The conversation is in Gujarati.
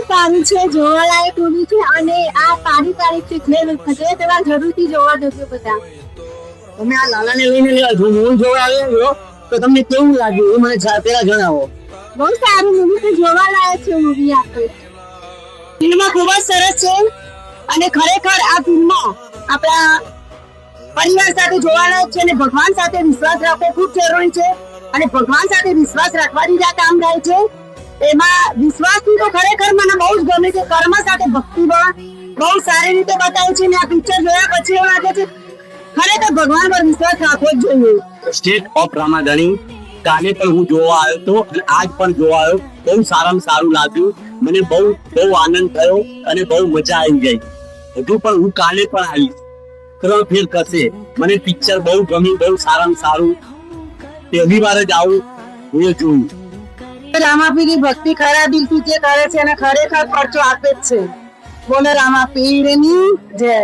સારું છે, જોવાલાયક મૂવી છે અને આ પારિવારિક છે જે તેવા જરૂરથી જોવા જજો બધા. તમે આ લાલાને લઈને મૂવી જોવા આવ્યા છો તો તમને કેવું લાગ્યું એ મને પેલા જણાવો. બહુ સારું મૂવી છે, જોવાલાયક છે મૂવી આપણે. ફિલ્મ ખૂબ જ સરસ છે અને ખરેખર આ ફિલ્મ આપણા પરિવાર સાથે જોવાલાયક છે અને ભગવાન સાથે વિશ્વાસ રાખવો ખૂબ જરૂરી છે અને ભગવાન સાથે વિશ્વાસ રાખવાથી જ આ કામ થાય છે. એમાં વિશ્વાસથી તો ખરેખર મને બહુ જ ગમે છે. કર્મ સાથે ભક્તિ બહુ સારી રીતે બતાવ્યું છે અને આ પિક્ચર જોયા પછી એવું લાગે છે ખરેખર ભગવાન પર વિશ્વાસ રાખવો જ જોઈએ. સ્ટેટ ઓફ રામાધણી કાલે પણ હું જોવા આવ્યો હતો અને આજ પણ જોવા આવ્યો. બહુ સારામાં સારું લાગ્યું. મને બહુ આનંદ થયો અને બહુ મજા આવી ગઈ. હજુ પણ હું કાલે પણ આવીશ. 3 ફેર કરશે. મને પિક્ચર બહુ ગમ્યું, બહુ સારામાં સારું. પહેલી વાર જ આવું હું જોયું. રામાપીરની ભક્તિ ખરા દિલથી જે કરે છે અને ખરેખર પરચો આપે જ છે. બોલો રામાપીરની જય.